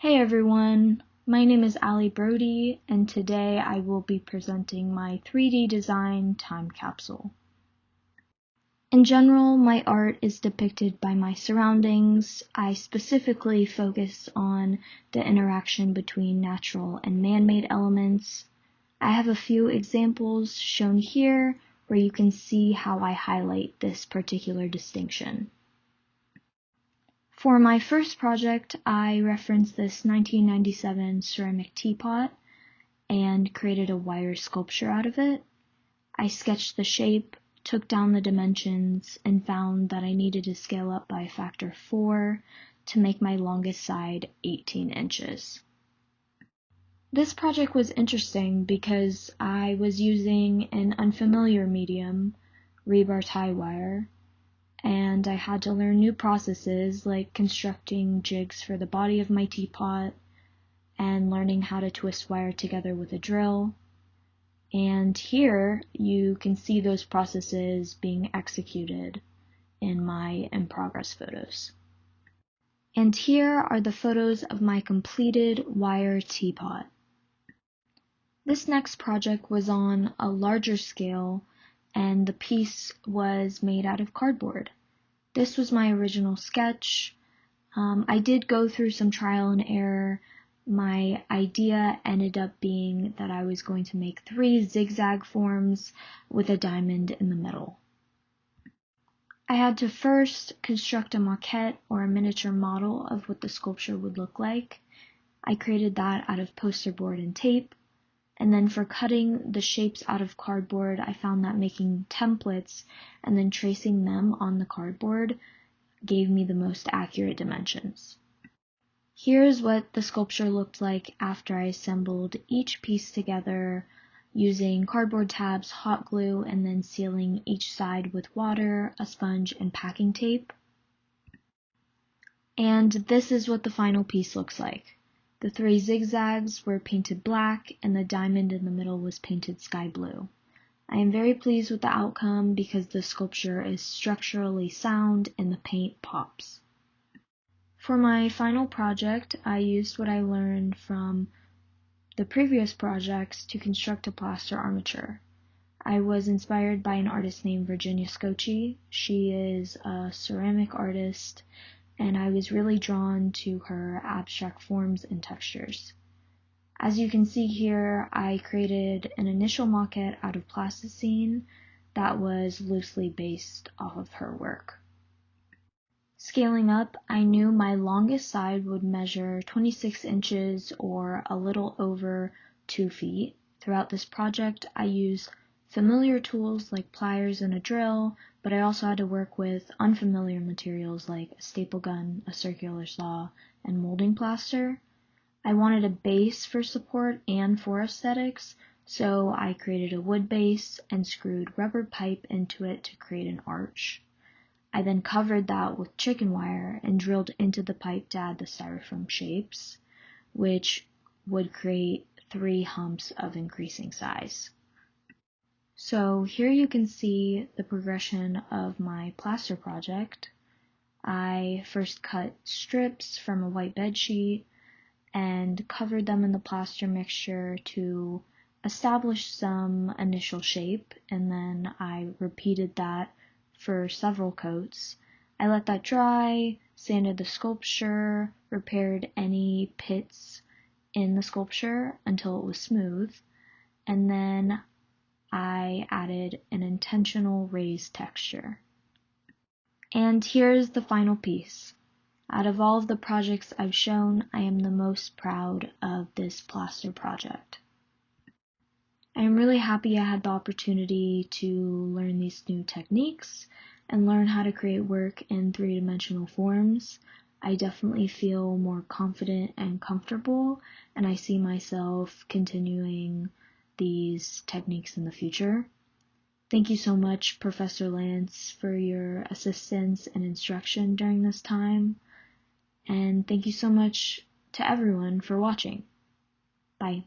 Hey everyone, my name is Brody, and today I will be presenting my 3D design time capsule. In general, my art is depicted by my surroundings. I specifically focus on the interaction between natural and man-made elements. I have a few examples shown here where you can see how I highlight this particular distinction. For my first project, I referenced this 1997 ceramic teapot and created a wire sculpture out of it. I sketched the shape, took down the dimensions, and found that I needed to scale up by a factor 4 to make my longest side 18 inches. This project was interesting because I was using an unfamiliar medium, rebar tie wire, and I had to learn new processes like constructing jigs for the body of my teapot and learning how to twist wire together with a drill. And here you can see those processes being executed in my in-progress photos. And here are the photos of my completed wire teapot. This next project was on a larger scale, and the piece was made out of cardboard. This was my original sketch. I did go through some trial and error. My idea ended up being that I was going to make 3 zigzag forms with a diamond in the middle. I had to first construct a maquette or a miniature model of what the sculpture would look like. I created that out of poster board and tape. And then for cutting the shapes out of cardboard, I found that making templates and then tracing them on the cardboard gave me the most accurate dimensions. Here's what the sculpture looked like after I assembled each piece together using cardboard tabs, hot glue, and then sealing each side with water, a sponge, and packing tape. And this is what the final piece looks like. The 3 zigzags were painted black, and the diamond in the middle was painted sky blue. I am very pleased with the outcome because the sculpture is structurally sound and the paint pops. For my final project, I used what I learned from the previous projects to construct a plaster armature. I was inspired by an artist named Virginia Scocci. She is a ceramic artist, and I was really drawn to her abstract forms and textures. As you can see here, I created an initial maquette out of plasticine that was loosely based off of her work. Scaling up, I knew my longest side would measure 26 inches or a little over 2 feet. Throughout this project, I used familiar tools like pliers and a drill, but I also had to work with unfamiliar materials like a staple gun, a circular saw, and molding plaster. I wanted a base for support and for aesthetics, so I created a wood base and screwed rubber pipe into it to create an arch. I then covered that with chicken wire and drilled into the pipe to add the styrofoam shapes, which would create 3 humps of increasing size. So here you can see the progression of my plaster project. I first cut strips from a white bed sheet and covered them in the plaster mixture to establish some initial shape, and then I repeated that for several coats. I let that dry, sanded the sculpture, repaired any pits in the sculpture until it was smooth, and then I added an intentional raised texture. And here's the final piece. Out of all of the projects I've shown, I am the most proud of this plaster project. I am really happy I had the opportunity to learn these new techniques and learn how to create work in 3-dimensional forms. I definitely feel more confident and comfortable, and I see myself continuing these techniques in the future. Thank you so much, Professor Lance, for your assistance and instruction during this time. And thank you so much to everyone for watching. Bye.